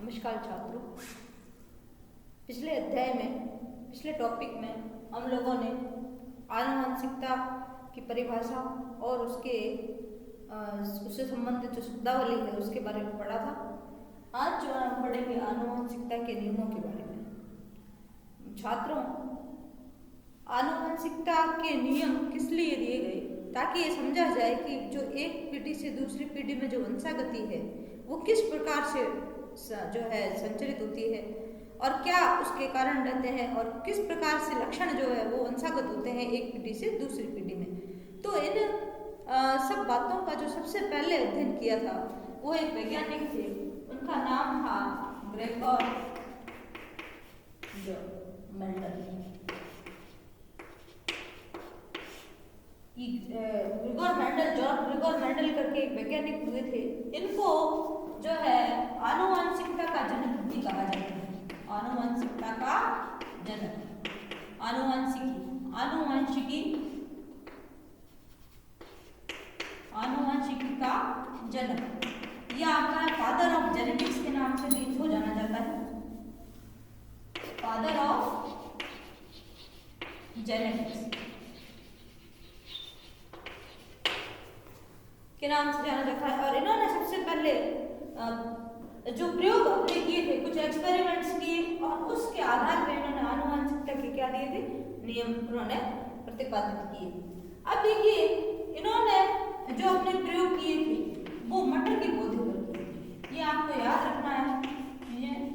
नमस्कार छात्रों। पिछले अध्याय में पिछले टॉपिक में हम लोगों ने आनुवंशिकता की परिभाषा और उससे संबंधित जो शब्दावली है उसके बारे में पढ़ा था। आज जो हम पढ़ेंगे आनुवंशिकता के नियमों के बारे में। छात्रों, आनुवंशिकता के नियम किस लिए दिए गए, ताकि ये समझा जाए कि जो एक पीढ़ी से दूसरी पीढ़ी में जो वंशागति है वो किस प्रकार से जो है संचरित होती है और क्या उसके कारण रहते हैं और किस प्रकार से लक्षण जो है वो वंशागत होते हैं एक पीढ़ी से दूसरी पीढ़ी में। तो इन सब बातों का जो सबसे पहले अध्ययन किया था वो एक वैज्ञानिक थे, उनका नाम था ग्रेगोर मेंडल। ग्रेगोर मेंडल करके एक वैज्ञानिक हुए थे। इनको जो है आनुवंशिकता का जनक भी कहा जाता है। आनुवंशिकता का जनक, आनुवंशिकी का जनक, यह आपका फादर ऑफ जेनेटिक्स के नाम से भी इनको जाना जाता है। फादर ऑफ जेनेटिक्स के नाम से जाना जाता है। और इन्होंने सबसे पहले जो प्रयोग अपने किए थे, कुछ एक्सपेरिमेंट्स किए और उसके आधार पर इन्होंने आनुवंशिकता के क्या दिए थे, नियम उन्होंने प्रतिपादित किए। अब देखिए, इन्होंने जो अपने प्रयोग किए थे वो मटर के पौधे पर किए। ये आपको याद रखना है।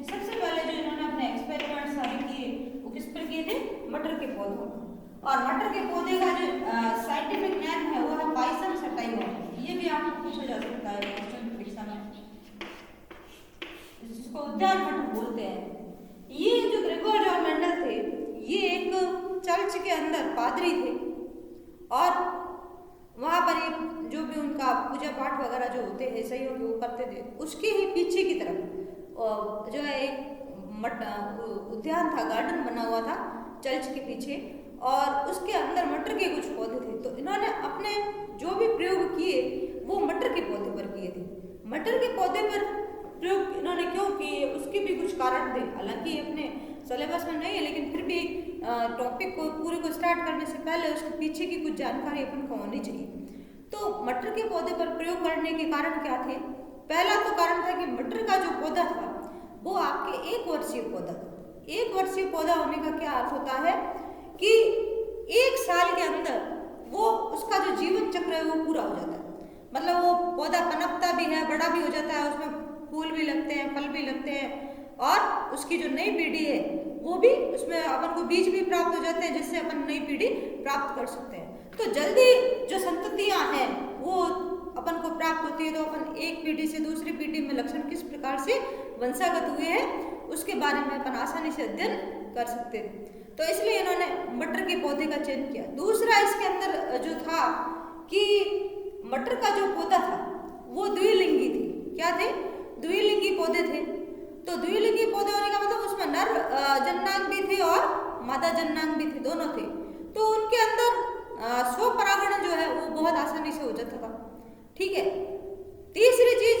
सबसे पहले जो इन्होंने अपने एक्सपेरिमेंट सारे किए वो किस पर किए थे, मटर के पौधों। और मटर के पौधे का जो साइंटिफिक नेम है वो है पाइसम सटाइवा। ये भी आपको पूछा जा सकता है क्वेश्चन परीक्षा में, जिसको उद्यान मटर बोलते हैं। ये जो ग्रेगोर मेंडल थे ये एक चर्च के अंदर पादरी थे और वहाँ पर जो भी उनका पूजा पाठ वगैरह जो होते हैं सहयोग वो करते थे। उसके ही पीछे की तरफ जो है एक उद्यान था, गार्डन बना हुआ था चर्च के पीछे, और उसके अंदर मटर के कुछ पौधे थे। तो इन्होंने अपने जो भी प्रयोग किए वो मटर के पौधे पर किए थे। मटर के पौधे पर प्रयोग इन्होंने क्यों किए उसके भी कुछ कारण थे। हालांकि अपने सिलेबस में नहीं है, लेकिन फिर भी टॉपिक को पूरे को स्टार्ट करने से पहले उसके पीछे की कुछ जानकारी अपन को होनी चाहिए। तो मटर के पौधे पर प्रयोग करने के कारण क्या थे? पहला तो कारण था कि मटर का जो पौधा था वो आपके 1 वर्षीय पौधा था। 1 वर्षीय पौधा होने का क्या अर्थ होता है कि 1 साल के अंदर वो उसका जो जीवन चक्र है वो पूरा हो जाता है। मतलब वो पौधा पनपता भी है, बड़ा भी हो जाता है, उसमें फूल भी लगते हैं, फल भी लगते हैं और उसकी जो नई पीढ़ी है वो भी, उसमें अपन को बीज भी प्राप्त हो जाते हैं जिससे अपन नई पीढ़ी प्राप्त कर सकते हैं। तो जल्दी जो संततियां हैं वो अपन को प्राप्त होती है। तो अपन एक पीढ़ी से दूसरी पीढ़ी में लक्षण किस प्रकार से वंशागत हुए हैं उसके बारे में अपन आसानी से अध्ययन कर सकते थे। तो इसलिए इन्होंने मटर के पौधे का चयन किया। दूसरा इसके अंदर जो था कि मटर का जो पौधा था वो द्विलिंगी थी। क्या थे? द्विलिंगी पौधे थे। तो द्विलिंगी पौधे होने का मतलब उसमें नर जननांग भी थे और मादा जननांग भी थे, दोनों थे। तो उनके अंदर स्वपरागण जो है वो बहुत आसानी से हो जाता था। ठीक है। तीसरी चीज,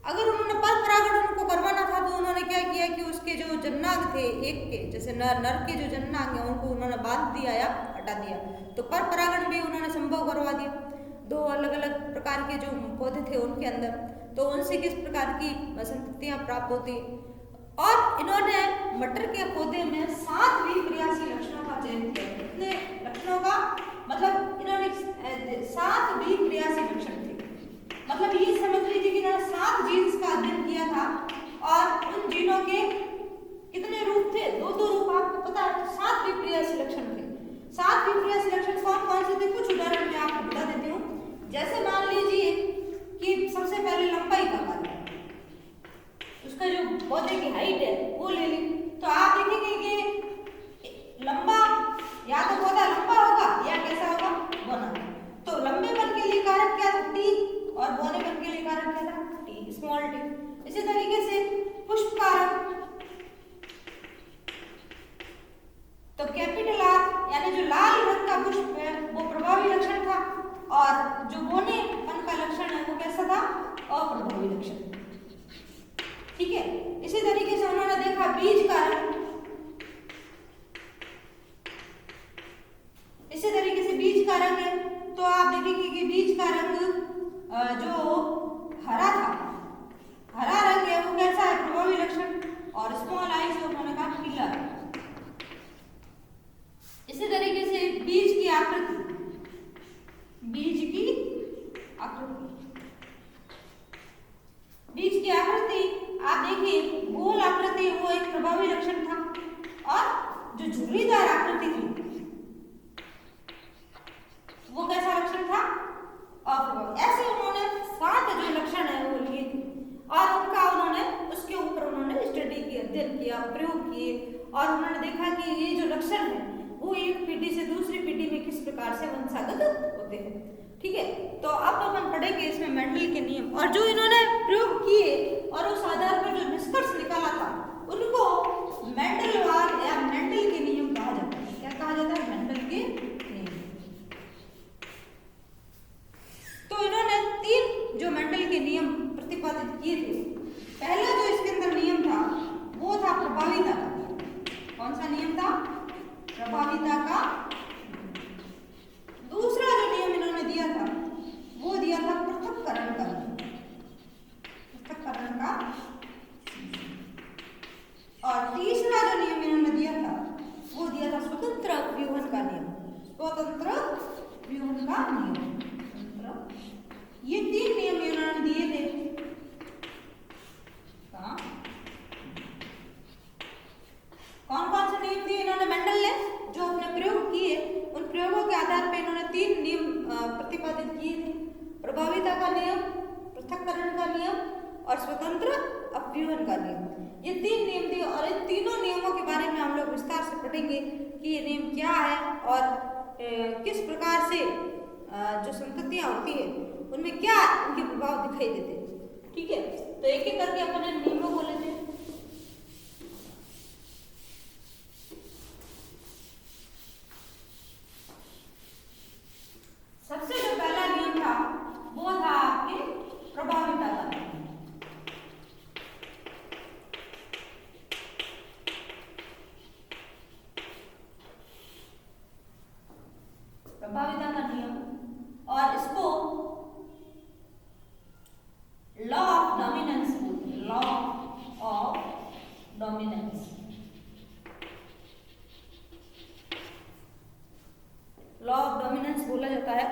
अगर उन्होंने पर परागण उनको करवाना था तो उन्होंने क्या किया कि उसके जो जननांग थे एक के, जैसे नर के जो जननांग है उनको उन्होंने बांध दिया या हटा दिया, तो पर परागण भी उन्होंने संभव करवा दिया। 2 अलग अलग प्रकार के जो पौधे थे उनके अंदर, तो उनसे किस प्रकार की संततियां प्राप्त होती। और इन्होंने मटर के पौधे में 7 विक्रियाशील लक्षणों का चयन किया। कितने लक्षणों का? मतलब इन्होंने 7 विक्रियाशील लक्षण थे। मतलब ये समझ लीजिए कि इन्होंने 7 जीन्स का अध्ययन किया था और उन जीनों के कितने रूप थे? 2 रूप आपको पता है। 7 विक्रियाशील लक्षण थे। 7 विक्रियाशील लक्षण कौन कौन से थे? कुछ उदाहरण मैं आपको बता देती हूँ। जैसे मान लीजिए कि सबसे पहले लंबाई का कार्य, उसका जो पौधे की हाइट है वो ले ली, तो आप देखेंगे कि लंबा, या तो पौधा लंबा होगा या कैसा होगा, बौना। तो लंबेपन के लिए कारक क्या था? टी। और बौनेपन के लिए कारक क्या था? T, small T. इसी तरीके से पुष्प कारक, तो कैपिटल आर, यानी जो लाल रंग का पुष्प है वो प्रभावी लक्षण था और जो बौनेपन का लक्षण है वो कैसा था? अप्रभावी लक्षण। ठीक है। प्रभावी लक्षण था, और जो झुर्रीदार आकृति थी वो कैसा लक्षण था? अप्रभावी। ऐसे उन्होंने 7 जो लक्षण है वो लिए थे, और उनका उन्होंने उसके ऊपर उन्होंने स्टडी किया, अध्ययन किया, प्रयोग किए, और उन्होंने देखा कि ये जो लक्षण है वो एक पीढ़ी से दूसरी पीढ़ी में किस प्रकार से वंशागत होते हैं। ठीक है, तो अब अपन पढ़ेंगे इसमें मेंडल के नियम, और जो इन्होंने प्रयोग किए और उस आधार पर जो निष्कर्ष निकाला था उनको मेंडलवाद या मेंडल के नियम कहा जाता है। क्या कहा जाता है? मेंडल के नियम। तो इन्होंने 3 जो मेंडल के नियम प्रतिपादित किए थे। पहला जो इसके अंदर नियम था वो था प्रभाविता का। कौन सा नियम था? प्रभाविता का। दूसरा जो नियम इन्होंने दिया था वो दिया था पृथक्करण का नियम, पृथक्करण का। और तीसरा जो नियम इन्होंने दिया था वो दिया था स्वतंत्र व्यूहन का नियम, स्वतंत्र व्यूहन का नियम। ये 3 नियम इन्होंने दिए थे। कौन कौन से नियम दिए इन्होंने? मेंडल ने जो अपने प्रयोग किए उन प्रयोगों के आधार पर इन्होंने 3 नियम प्रतिपादित किए थे। प्रभाविता का नियम, पृथक्करण का नियम और स्वतंत्र अपव्यूहन का नियम। ये 3 नियम दिए, और इन तीनों नियमों के बारे में हम लोग विस्तार से पढ़ेंगे कि ये नियम क्या है और किस प्रकार से जो संततियां होती है उनमें क्या उनके प्रभाव दिखाई देते हैं। ठीक है, तो एक एक करके अपन इन नियमों को लेते हैं। सबसे जो पहला नियम था वो था आपके प्रभाविता का नियम। प्रभाविता का नियम, और इसको लॉ ऑफ डोमिनेंस बोलते हैं। Law of dominance, law of dominance बोला जाता है।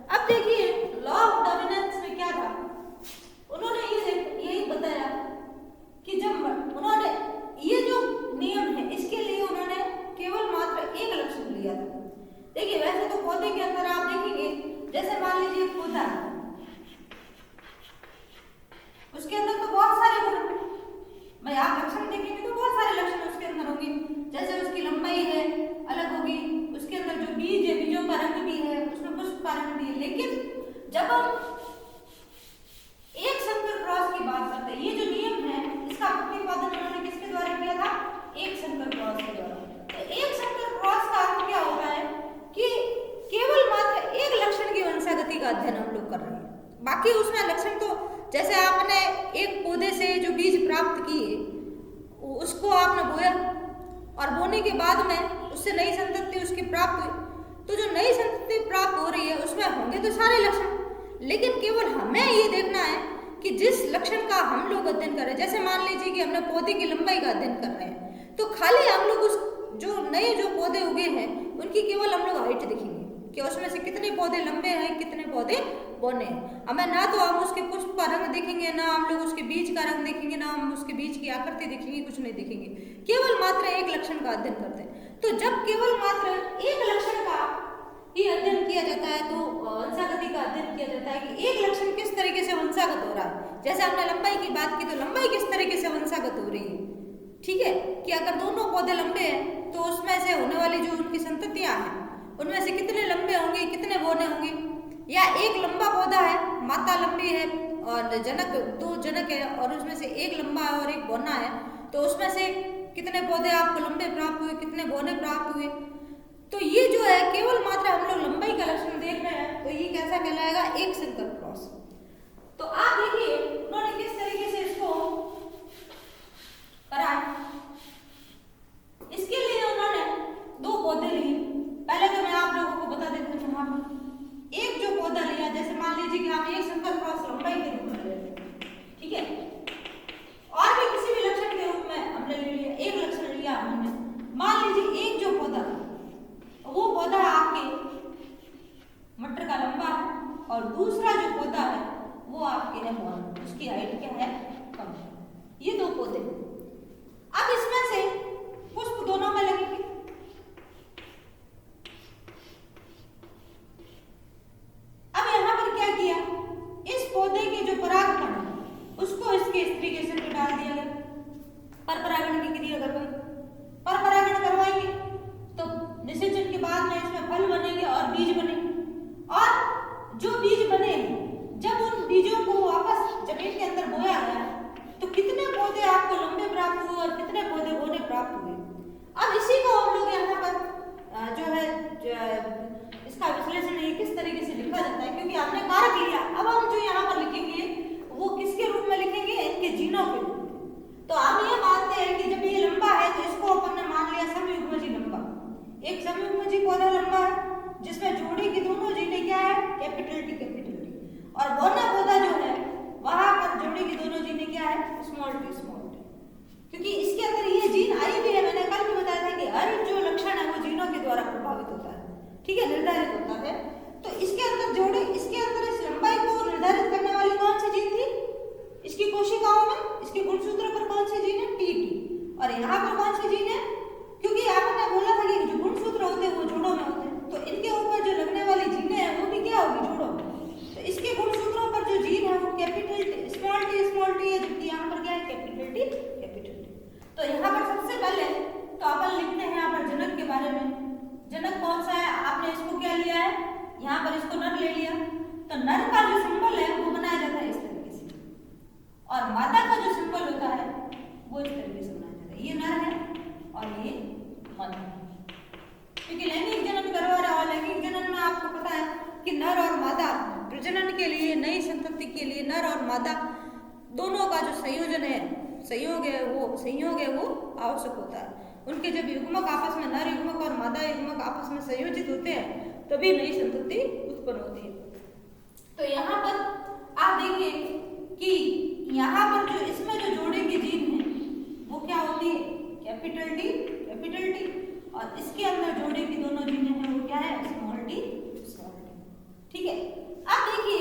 अब देखिए लॉ ऑफ डोमिनेंस में क्या था, उन्होंने यही बताया कि जब उन्होंने ये जो नियम है इसके लिए उन्होंने केवल मात्र एक लक्षण लिया था। देखिए वैसे तो पौधे के अंदर आप देखेंगे, जैसे मान लीजिए पौधा, उसके अंदर तो बहुत सारे गुण, भाई आप लक्षण देखेंगे तो बहुत सारे लक्षण उसके अंदर होंगे। जैसे उसकी लंबाई है अलग होगी, उसके अंदर जो बीज है बीजों का रंग भी है, उसमें पुष्प का रंग भी है। लेकिन जब हम एक संकर क्रॉस की बात करते हैं, ये जो नियम है इसका प्रतिपादन उन्होंने किसके द्वारा किया था? एक संकर क्रॉस के द्वारा। तो एक संकर क्रॉस का अर्थ क्या होता है कि केवल मात्र एक लक्षण की वंशागति का अध्ययन हम लोग कर रहे हैं। बाकी उसमें लक्षण तो जैसे आपने एक पौधे से जो बीज प्राप्त किए उसको आपने बोया, और बोने के बाद में उससे नई संतति उसकी प्राप्त हुई, तो जो नई संतति प्राप्त हो रही है उसमें होंगे तो सारे लक्षण, लेकिन केवल हमें ये देखना है कि जिस लक्षण का हम लोग अध्ययन कर रहे हैं। जैसे मान लीजिए कि हमने पौधे की लंबाई का अध्ययन कर रहे हैं, तो खाली हम लोग उस जो नए जो पौधे उगे हैं उनकी केवल हम लोग हाइट देखेंगे कि उसमें से कितने पौधे लंबे हैं, कितने पौधे बौने हैं। हमें ना तो हम उसके पुष्प का रंग देखेंगे, ना हम लोग उसके बीज का रंग देखेंगे, ना हम उसके बीज की आकृति देखेंगे, कुछ नहीं देखेंगे, केवल मात्र एक लक्षण का अध्ययन करते हैं। तो जब केवल मात्र एक लक्षण का ही अध्ययन किया जाता है तो वंशागति का अध्ययन किया जाता है कि एक लक्षण किस तरीके से वंशागत हो रहा है। जैसे हमने लंबाई की बात की, तो लंबाई किस तरीके से वंशागत हो रही है। ठीक है, कि अगर दोनों पौधे लंबे हैं तो उसमें से होने वाली जो उनकी संततियां हैं उनमें से कितने लंबे होंगे, कितने बौने होंगे। या एक लंबा पौधा है, माता लंबी है और जनक, 2 जनक है, और उसमें से एक लंबा है और एक बौना है, तो उसमें से कितने पौधे आपको लंबे प्राप्त हुए, कितने बौने प्राप्त हुए। तो ये जो है केवल मात्र हम लोग लंबाई का लक्षण देख रहे हैं, तो ये कैसा कहलाएगा? एक संकर क्रॉस। तो आप देखिए उन्होंने किस तरीके से इसको करा। इसके लिए उन्होंने 2 पौधे लिए। पहले तो मैं आप लोगों को बता देती हूँ, यहाँ पर एक जो पौधा लिया, जैसे मान लीजिए कि हम एक संकर क्रॉस लंबाई के रूप में ले लेते हैं, ठीक है, और भी किसी भी लक्षण के रूप में हमने ले लिया, एक लक्षण लिया हमने। मान लीजिए एक जो पौधा, वो पौधा आपके मटर का लंबा है, और दूसरा जो पौधा है वो आपके उसकी हाइट क्या है? गर्भम पर परागण करवाएंगे तो निषेचन के बाद में इसमें फल बनेंगे और बीज बनेंगे। और जो बीज बने जब उन बीजों को वापस जमीन के अंदर बोया गया तो कितने पौधे आपको लंबे प्राप्त हुए और कितने पौधे बोने प्राप्त हुए। अब इसी को हम लोग यहाँ पर जो है इसका विश्लेषण ये किस तरीके से लिखा जाता है, क्योंकि आपने कारक लिया। अब हम जो यहाँ पर लिखेंगे वो किसके रूप में लिखेंगे, इनके जीनों के रूप में। तो आप ये मानते हैं कि जब ये लंबा है तो इसको अपन ने मान लिया समयुग्मजी लंबा। एक समयुग्मजी पौधा लंबा है जिसमें जोड़ी की दोनों जीने क्या है, कैपिटल टी कैपिटल टी। और बोना पौधा जो है वहां पर जोड़ी की दोनों जीने क्या है, स्मॉल टी स्मॉल टी। क्योंकि इसके अंदर ये जीन आई भी है, मैंने कल भी बताया था कि हर जो लक्षण है वो जीनों के द्वारा प्रभावित होता है, ठीक है, निर्धारित होता है। तो इसके अंदर जोड़े, इसके अंदर इस लंबाई को निर्धारित करने वाली कौन सी जीन थी, इसकी कोशिकाओं में, इसके गुणसूत्र पर कौन सी जीन है, टी। और यहाँ पर कौन सी जीन है, क्योंकि आपने बोला था कि जो गुणसूत्र होते हैं वो जोड़ों में होते हैं, तो इनके ऊपर जो लगने वाली जीनें हैं वो भी क्या होगी, जोड़ों में। तो इसके गुणसूत्रों पर जो जीन है वो कैपिटल टी स्मॉल टी है, जबकि यहाँ पर क्या है, कैपिटल टी कैपिटल टी। तो यहाँ पर सबसे पहले तो अपन लिखते हैं यहाँ पर जनक के बारे में। जनक कौन सा है, आपने इसको क्या लिया है, यहाँ पर इसको नर ले लिया। तो नर का जो सिंबल है वो बनाया जाता है इस तरीके से, और मादा का जो सिंबल होता है वो इस तरीके से बनाया जाता है। ये नर है और ये मादा, क्योंकि लैंगिक जनन करवा रहा है। और लैंगिक जनन में आपको पता है कि नर और मादा प्रजनन के लिए, नई संतति के लिए नर और मादा दोनों का जो संयोजन है, संयोग है वो आवश्यक होता है। उनके जब युग्मक आपस में, नर युग्मक और मादा युग्मक आपस में संयोजित होते हैं तभी नई संतति उत्पन्न होती है। तो यहाँ पर आप देखिए कि यहाँ पर जो इसमें जो जोड़े की जीन है वो क्या होती है, कैपिटल टी, और इसके अंदर जोड़े की दोनों जीनें हैं वो क्या है, स्मॉल टी। ठीक है, अब देखिए,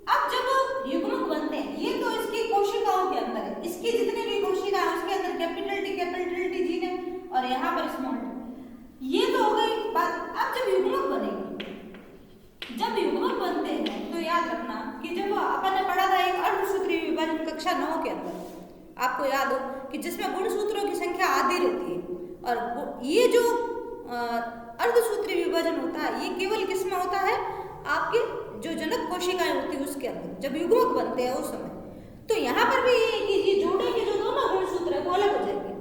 अब जब युग्मक बनते हैं, ये तो इसकी कोशिकाओं के अंदर है, इसकी जितनी भी कोशिका है उसके अंदर कैपिटल टी जीन है और यहाँ पर स्मॉल टी। ये तो हो गई बात। अब जब युग्मक बनेंगे, जब युग्मक बनते हैं तो याद रखना कि जब अपन ने पढ़ा था एक अर्धसूत्री विभाजन कक्षा 9 के अंदर, आपको याद हो कि जिसमें गुणसूत्रों की संख्या आधी रहती है, और ये जो अर्धसूत्री विभाजन होता है ये केवल किस में होता है, आपके जो जनक कोशिकाएं होती है उसके अंदर जब युग्मक बनते हैं उस समय। तो यहाँ पर भी ये है कि ये जोड़े के जो दोनों गुणसूत्र है वो अलग हो जाएंगे।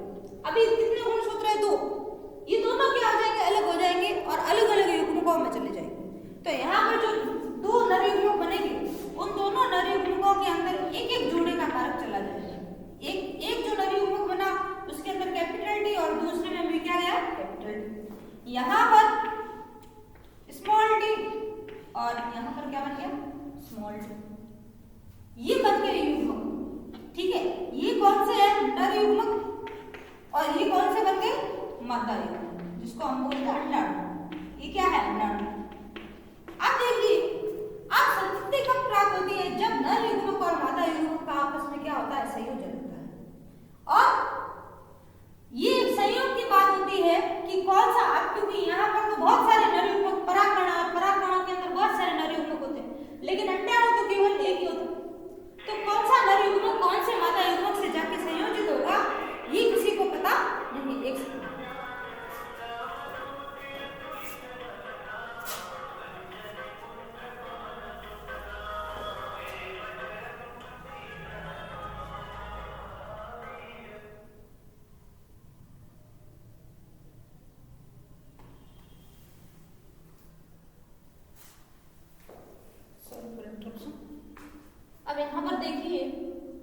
अभी कितने गुणसूत्र है, 2, ये दोनों क्या हो जाएंगे, अलग हो जाएंगे और अलग अलग युग्मकों में चले जाएंगे। तो यहाँ पर जो 2 नर युग्मक बनेंगे उन दोनों नर युग्मकों के अंदर एक एक जोड़े का कारक चला जाएगा। एक जो नर युग्मक बना उसके अंदर कैपिटल टी और दूसरे में भी क्या गया, कैपिटल टी। यहाँ पर स्मॉल टी और यहाँ पर क्या बन गया, स्मॉल टी। ये बन गए युग्मक, ठीक है। ये कौन से है, नर युग्मक, और ये कौन से बन गए, मादा युग्मक, जिसको हम बोलते हैं अंडाणु। ये क्या है, अंडाणु। अब देखिए, अब संतति कब प्राप्त होती है, जब नर युग्मक और मादा युग्मक का आपस में क्या होता है, संयोजन होता है। और ये संयोग की बात होती है कि कौन सा, अब क्योंकि यहाँ पर तो बहुत सारे नर युग्मक, परागकण, और परागकणों के अंदर बहुत सारे नर युग्मक होते हैं, लेकिन अंडाणु तो केवल एक ही होता है। तो कौन सा नर युग्मक कौन से मादा युग्मक से जाके संयोजित होगा ये किसी को पता नहीं। एक सेकंड, अब यहाँ पर देखिए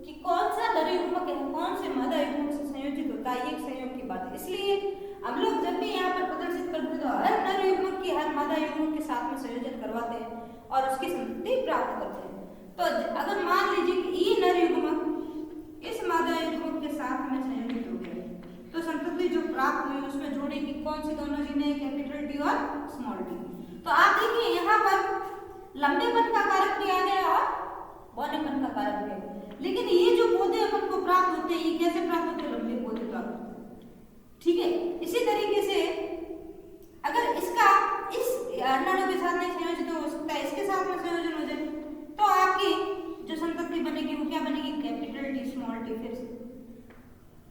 कि कौन सा नर युग्मक है, कौन से मादा युग्मक से संयोजित होता है, ये एक संयोग की बात है। इसलिए हम लोग जब भी यहाँ पर प्रदर्शित करते हैं तो हर नर युग्मक की हर मादा युग्मक के साथ में संयोजन करवाते हैं और उसकी संतति प्राप्त करते हैं। तो अगर मान लीजिए कि ये नर युग्मक इस मादा युग्मक के साथ में संयोजित हो गए तो संतति जो प्राप्त हुई उसमें जोड़े की कौन सी दोनों जीने, कैपिटल टी और स्मॉल टी। तो आप देखिए यहाँ पर लंबेपन का कारक दिया गया और बौनेपन का कारक दिया गया, लेकिन ये जो पौधे अपन को प्राप्त होते हैं ये कैसे प्राप्त होते हैं, लंबे पौधे प्राप्त होते हैं, ठीक है। इसी तरीके से अगर इसका इस अंडाणु के साथ नहीं संयोजित हो सकता है, इसके साथ में संयोजन हो जाए तो आपकी जो संतति बनेगी वो क्या बनेगी, कैपिटल टी स्मॉल टी। फिर से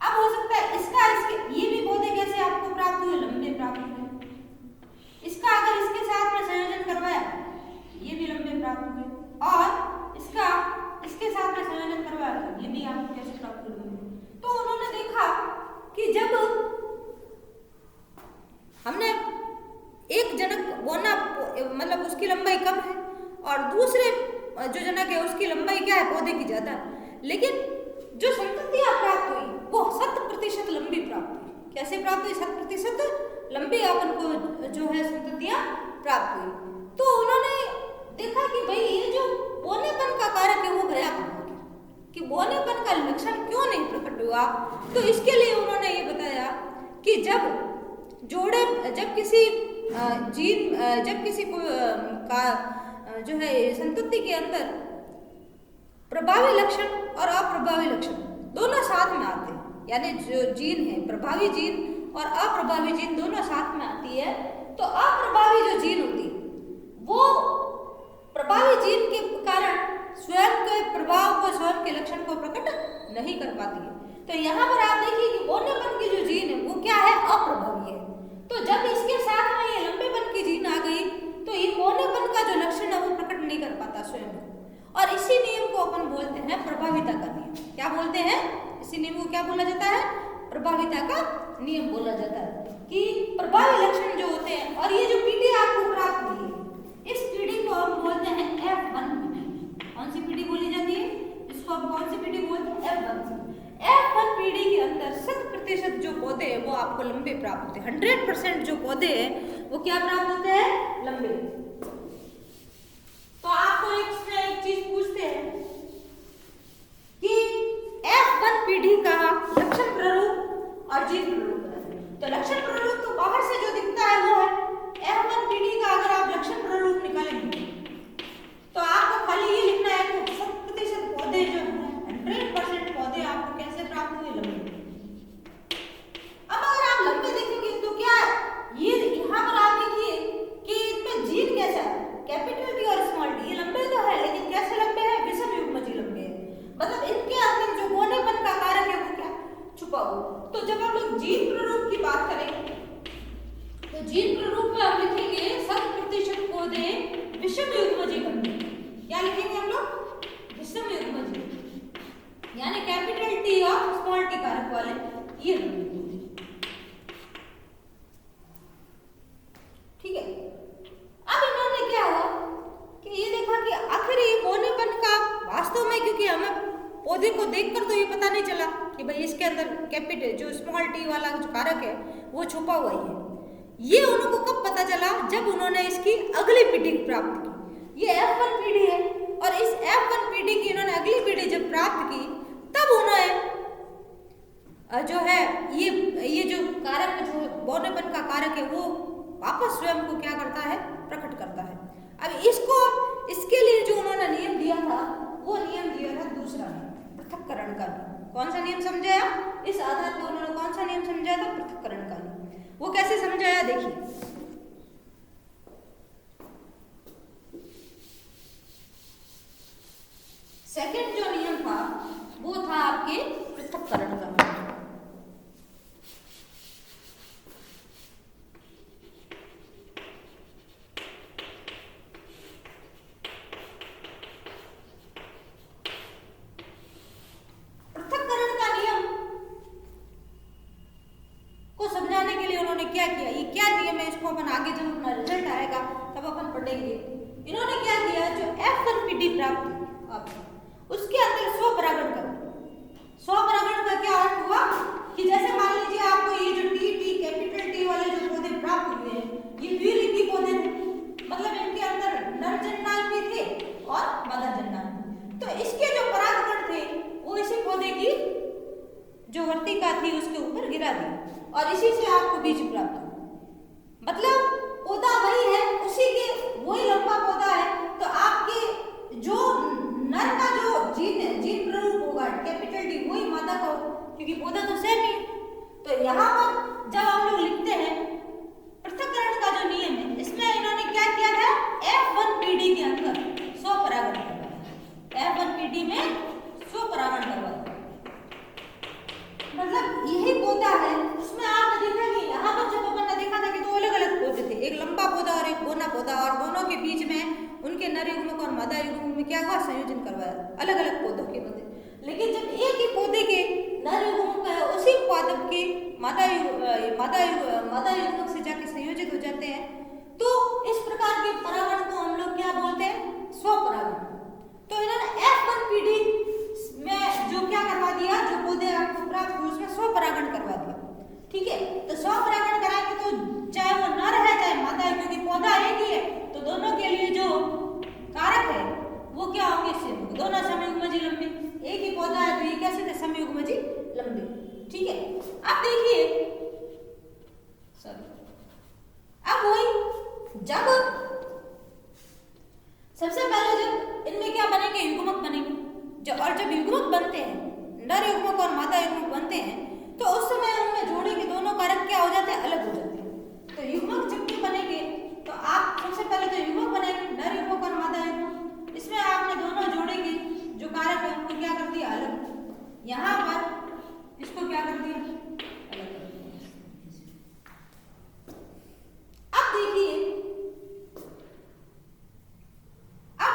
अब हो सकता है इसका कर दूंगी। तो उन्होंने देखा कि जब हमने एक जनक बोना मतलब उसकी लंबाई कम है और दूसरे जो जनक है उसकी लंबाई क्या है पौधे की ज्यादा, लेकिन जो संततियां प्राप्त हुई वो 100% लंबी प्राप्त हुई। कैसे प्राप्त हुई? 100% लंबी अपन को जो है संततियां प्राप्त हुई। तो उन्होंने देखा कि भाई ये जो बोनेपन का कारक है वो गया कहाँ हो गया, कि बोनेपन का लक्षण क्यों नहीं प्रकट हुआ। तो इसके लिए उन्होंने ये बताया कि जब किसी को का जो है संतति के अंदर प्रभावी लक्षण और अप्रभावी लक्षण दोनों साथ में आते हैं, यानी जो जीन है प्रभावी जीन और अप्रभावी जीन दोनों साथ में आती है, तो अप्रभावी जो जीन होती है वो प्रभावी जीन के कारण स्वयं के प्रभाव को स्वयं के लक्षण को प्रकट नहीं कर पाती है। तो यहाँ पर आप देखिए कि बोनेपन की जो जीन है वो क्या है? अप्रभावी है। तो जब इसके साथ में ये लंबेपन की जीन आ गई तो ये बोनेपन का जो लक्षण है वो प्रकट नहीं कर पाता स्वयं को, और इसी नियम को अपन बोलते हैं प्रभाविता का नियम। क्या बोलते हैं? इसी नियम को क्या बोला जाता है? प्रभाविता का नियम बोला जाता है कि प्रभावी लक्षण जो होते हैं, और ये जो पीढ़ी आपको प्राप्त हुई है इस पीढ़ी को हम बोलते हैं F1 पीढ़ी। कौन सी पीढ़ी बोली जाती है? इसको हम कौन सी पीढ़ी बोलते हैं? F1 पीढ़ी के अंदर 100% जो पौधे हैं वो आपको लंबे प्राप्त होते हैं। 100% जो पौधे हैं वो क्या प्राप्त होते हैं? लंबे। तो आपको एक चीज पूछते हैं कि F1 पीढ़ी का लक्षण प्रारूप और जीन प्रारूप बताइए। तो लक्षण प्रारूप तो बाहर से जो दिखता है वो है। F1 पीढ़ी का अगर आप लक्षण प्रारूप निकालेंगे तो आपको खाली ये लिखना है कि 100% पौधे जो है 100% पौधे आपको कैसे प्राप्त हुए? लंबे। अब अगर आप लंबे देखेंगे तो क्या ये यहाँ पर आप देखिए कि इसमें जीन कैसा है? कैपिटल टी और स्मॉल टी, ये लंबे तो है लेकिन कैसे लंबे हैं? विषम युग्मजीव लंबे हैं। मतलब इनके अंदर जो बोनेपन का कारक है वो क्या? छुपा हुआ। तो जब हम लोग जीन प्रारूप की बात करेंगे तो जीन प्रारूप में हम लिखेंगे 100% पौधे विषम युग्मजीव होंगे। क्या लिखेंगे हम लोग? विषम युग्मजीव, यानी कैपिटल टी और स्मॉल टी कारक वाले ये होंगे। ठीक है। अब इन्होंने क्या हुआ कि ये देखा कि आखिर ये बोनेपन का वास्तव में, क्योंकि हमें पौधे को देखकर तो ये पता नहीं चला कि भाई इसके अंदर कैपिटल जो स्मॉल टी वाला जो कारक है वो छुपा हुआ ही है। ये उनको कब पता चला? जब उन्होंने इसकी अगली पीढ़ी प्राप्त की। ये F1 पीढ़ी है और इस F1 पीढ़ी की इन्होंने अगली पीढ़ी जब प्राप्त की तब उन्होंने जो है ये जो कारक जो बोनेपन का कारक है वो वापस स्वयं को क्या करता है? प्रकट करता है। अब इसके लिए जो उन्होंने नियम दिया था वो नियम दिया था दूसरा नियम, पृथक्करण का नियम। कौन सा नियम समझाया? इस आधार पर उन्होंने कौन सा नियम समझाया था? पृथक्करण का नियम। वो कैसे समझाया देखिए। सेकंड जो नियम था वो था आपके पृथक्करण का। पृथक्करण का नियम को समझाने के लिए उन्होंने क्या किया? ये क्या नियम है इसको अपन आगे जब अपना रिजल्ट आएगा तब अपन पढ़ेंगे। इन्होंने क्या किया? जो F1 पीढ़ी प्राप्त हुई आपको उसके अंदर स्वपरागण करो। स्वपरागण का क्या अर्थ हुआ कि जैसे मान लीजिए आपको ये जो टी कैपिटल टी वाले जो पौधे प्राप्त हुए हैं ये द्विलिंगी पौधे थे, मतलब इनके अंदर नर जन्नांग भी थे और मादा जन्नांग। तो इसके जो परागकण थे वो इसी पौधे की जो वर्तिका थी उसके ऊपर गिरा दी और इसी से आपको बीज प्राप्त हुआ। मतलब पौधा वही है, उसी के वही लंबा पौधा है। तो आपके जो नर का जो जीन प्रारूप होगा कैपिटल डी वही मादा का होगा, क्योंकि पौधा तो सेम ही। तो यहाँ पर जब हम लोग लिखते हैं पृथक्करण का जो नियम है इसमें इन्होंने क्या किया था? F1 पीढ़ी के अंदर स्वपरागण करवाया। F1 पीढ़ी में स्वपरागण करवाया। मतलब यही पौधा है उसमें आपने देखा कि यहाँ पर जब अपन ने देखा था कि दो अलग अलग पौधे थे, एक लंबा पौधा और एक बोना पौधा, और दोनों के बीच में उनके नर युग्मक और मादा युग्मक में क्या हुआ? संयोजन करवाया अलग अलग पौधों के मध्य। लेकिन जब एक ही पौधे के मादा युग्मक से जाके संयोजित हो जाते हैं, तो इस प्रकार के परागण को हम लोग क्या बोलते हैं? स्वपरागण। तो इन्होंने F1PD में जो क्या करवा दिया, जो पौधे आपको प्राप्त हुए उसमें स्वपरागण करवा दिया। ठीक है, तो स्वपरागण कराएंगे तो चाहे वो नर है चाहे मादा है, क्योंकि पौधा एक ही है, तो दोनों के लिए जो कारक है वो क्या होंगे? सेम, दोनों समयुग्मजी लंबे। एक ही पौधा है तो ये कैसे थे? समयुग्मजी लंबे। ठीक है, अब देखिए, अब वही जब सबसे पहले जब इनमें क्या बनेंगे? युग्मक बनेंगे। जब युग्मक बनते हैं, नर युग्मक और मादा युग्मक बनते हैं, तो उस समय उनमें जोड़े के दोनों कारक क्या हो जाते हैं? अलग हो जाते हैं। तो युग्मक जब भी बनेंगे तो आप सबसे पहले तो युग्मक बनाएंगे, नर युग्मक और मादा युग्मक। इसमें आपने दोनों जोड़े के जो कारक है उनको क्या कर दिया? अलग। यहाँ पर इसको क्या कर दिया? अलग कर दिया। अब देखिए, अब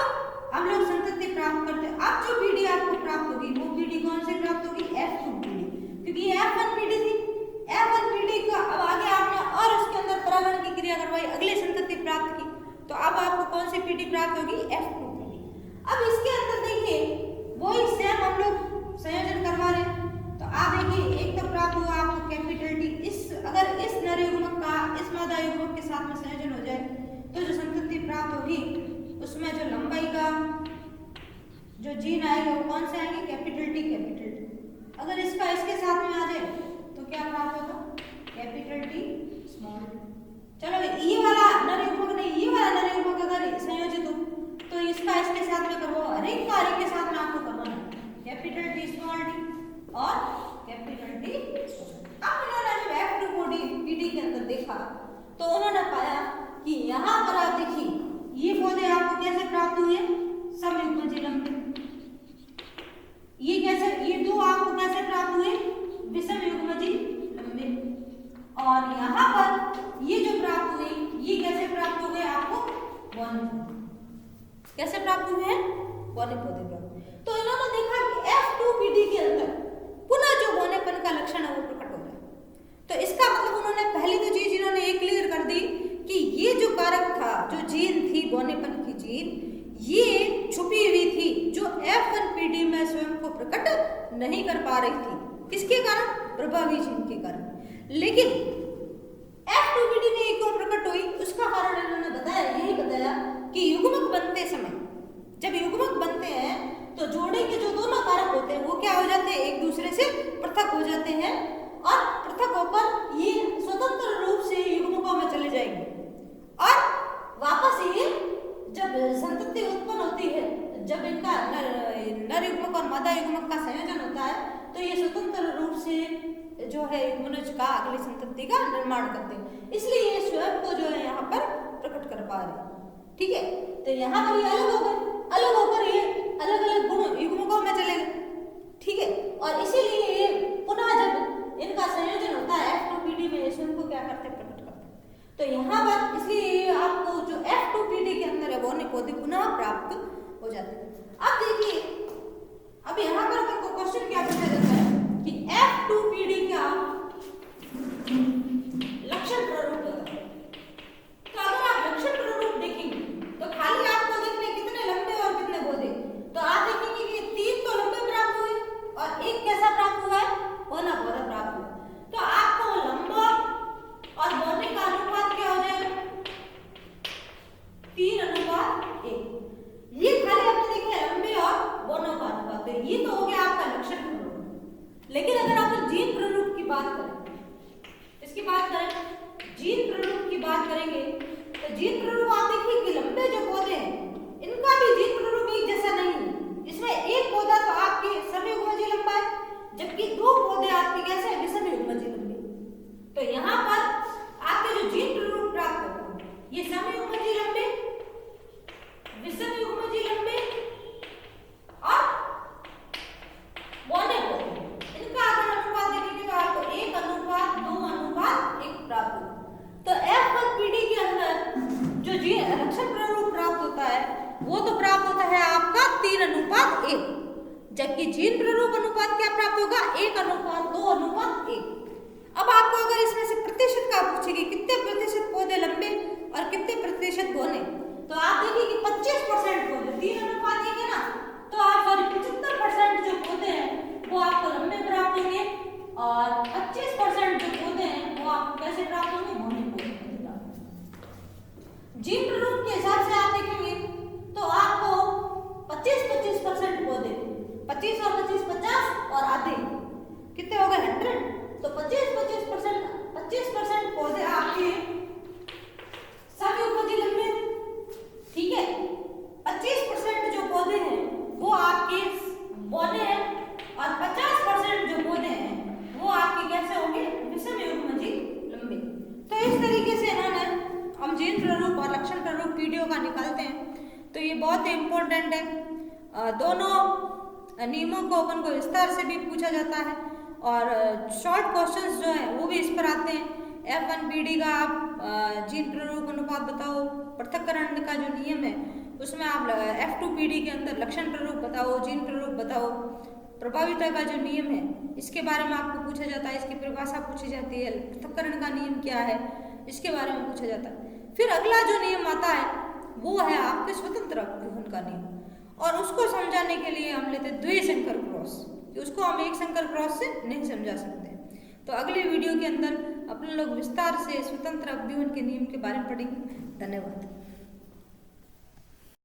हम लोग संतति प्राप्त करते हैं। अब जो पीढ़ी आपको प्राप्त होगी वो पीढ़ी कौन से प्राप्त होगी? F2 पीढ़ी, क्योंकि ये F1 पीढ़ी थी। F1 पीढ़ी का अब आगे आपने और उसके अंदर परागण की क्रिया करवाई, अगले संतति प्राप्त की, तो अब आपको कौन सी पीढ़ी प्राप्त होगी? F2 पीढ़ी। अब इसके अंदर देखिए वही सेम हम लोग संयोजन करवा रहे हैं, तो आप देखिए एक तो प्राप्त हुआ आपको कैपिटल T। अगर इस नर युग्मक का इस मादा युग्मक के साथ में संयोजन हो जाए तो जो संतति प्राप्त होगी उसमें जो लंबाई का जो जीन आएगा वो कौन से आएंगे? Capital T। अगर इसका इसके साथ में आ जाए तो क्या प्राप्त होगा? Capital T small. चलो ये वाला नर युग्मक नहीं, ये वाला नर युग्मक अगर संयोजित हो तो इसका इसके साथ में करवाओ, हर एक का के साथ में आपको करवाना है कैपिटल T स्मॉल t और कैपिटल T। अब इन्होंने जब F2 पीढ़ी के अंदर देखा तो उन्होंने पाया कि यहाँ पर आप देखिए ये पौधे आपको कैसे प्राप्त हुए? समयुग्मजी लंबे। ये कैसे, ये दो आपको कैसे प्राप्त हुए? विषम युग्मजी लंबे। और यहाँ पर ये जो प्राप्त हुए ये कैसे प्राप्त हो गए? आपको कैसे प्राप्त हुए हैं? बौने पौधे प्राप्त। तो इन्होंने देखा कि F2 पीढ़ी के अंदर पुनः जो बौनेपन का लक्षण है वो प्रकट हो गया। तो इसका मतलब उन्होंने पहली तो चीज इन्होंने ये क्लियर कर दी कि ये जो कारक था, जो जीन थी बौनेपन की जीन, ये छुपी हुई थी, जो F1 पीढ़ी में स्वयं को प्रकट नहीं कर पा रही थी। किसके कारण? प्रभावी जीन के कारण। लेकिन F2 पीढ़ी में एक और प्रकट हुई, उसका कारण इन्होंने बताया, यही बताया कि युग्मक बनते समय, जब युग्मक बनते हैं तो जोड़े के जो दोनों कारक होते हैं वो क्या हो जाते हैं? एक दूसरे से पृथक हो जाते हैं और पृथक होकर ये स्वतंत्र रूप से युग्मकों में चले जाएंगे और वापस ये जब संतति उत्पन्न होती है, जब इनका नर युग्मक और मादा युग्मक का संयोजन होता है तो ये स्वतंत्र रूप से जो है मनुष्य का अगली संतति का निर्माण करते हैं। इसलिए ये स्वयं को जो है यहाँ पर प्रकट कर पा रहे हैं। ठीक है, तो यहाँ पर ये अलग हो गए, अलग होकर ये अलग अलग गुण युग्मकों में चले गए। ठीक है, और इसीलिए ये पुनः जब इनका संयोजन होता है F2 पीढ़ी में, स्वयं को क्या करते? प्रकट करते। तो यहाँ पर इसलिए आपको जो F2 पीढ़ी के अंदर है बौने पौधे पुनः प्राप्त हो जाते हैं। अब देखिए, अब यहाँ पर तुमको क्वेश्चन क्या पूछा जाता है कि F2 पीढ़ी का लक्षण प्रारूप होता है। तो अगर आप लक्षण प्रारूप देखेंगे तो खाली आपको देखने कितने लंबे और कितने पौधे, तो आप देखेंगे कि 3 तो लंबे प्राप्त हुए और एक कैसा प्राप्त हुआ है? बौना पौधा प्राप्त हुआ। तो आपको लंबा और बौने का अनुपात क्या हो जाएगा? 3:1। ये खाली आपने देखे लंबे और बौनों का अनुपात, ये तो हो गया आपका लक्षण प्रारूप। लेकिन अगर आप जीन प्रारूप की बात करें, इसकी बात करें, जीन प्रारूप की बात करेंगे तो जीन प्रारूप आप देखिए कि लंबे जो पौधे हैं इनका भी जीन प्रारूप एक जैसा नहीं है। इसमें एक पौधा तो आपके समयुग्मजी लंबा है, जबकि 2 पौधे आपके कैसे हैं? विषम युग्मजी लंबे। तो यहाँ पर आपके जो जीन प्रारूप प्राप्त होगा ये समयुग्मजी लंबे, विषम युग्मजी लंबे और बौने पौधे, इनका अगर अनुपात देखेंगे तो आपको 1:2:1 प्राप्त होगा। तो F1 पीढ़ी के अंदर जो लक्षण प्रारूप प्राप्त होता है वो तो प्राप्त होता है आपका 3:1, जबकि जीन प्रारूप अनुपात क्या प्राप्त होगा? 1:2:1। अब आपको अगर इसमें से प्रतिशत का पूछेगी कितने प्रतिशत पौधे लंबे और कितने प्रतिशत बौने, तो आप देखिए कि 25% पौधे 3 अनुपात देंगे ना, तो आप सॉरी 75% जो पौधे हैं वो आपको लंबे प्राप्त होंगे और 25% जो पौधे हैं वो आपको कैसे प्राप्त होंगे, बौने पौधे। जीन प्ररूप के हिसाब से आप देखेंगे तो आपको 25% पौधे, 25 और 25 50 और आधे कितने हो गए 100, तो 25% पौधे आपके सभी लंबे, ठीक है। 25% जो पौधे हैं वो आपके बौने हैं और 50% जो पौधे हैं वो आपके कैसे होंगे, विषमयुग्मजी लंबे। तो इस तरीके से इन्होंने हम जीन प्ररूप और लक्षण प्ररूप पीडीओ का निकालते हैं। तो ये बहुत ही इम्पोर्टेंट है। दोनों नियमों को अपन को विस्तार से भी पूछा जाता है और शॉर्ट क्वेश्चंस जो हैं वो भी इस पर आते हैं। F1PD का आप जीन प्ररूप अनुपात बताओ, पृथक्करण का जो नियम है उसमें आप F2PD के अंदर लक्षण प्ररूप बताओ, जीन प्ररूप बताओ, प्रभाविता का जो नियम है इसके बारे में आपको पूछा जाता है, इसकी परिभाषा पूछी जाती है, पृथक्करण का नियम क्या है इसके बारे में पूछा जाता है। फिर अगला जो नियम आता है वो है आपके स्वतंत्र अपव्यूहन का नियम, और उसको समझाने के लिए हम लेते द्विसंकर क्रॉस, उसको हम एक संकर क्रॉस से नहीं समझा सकते। तो अगले वीडियो के अंदर अपन लोग विस्तार से स्वतंत्र अपव्यूहन के नियम के बारे में पढ़ेंगे। धन्यवाद।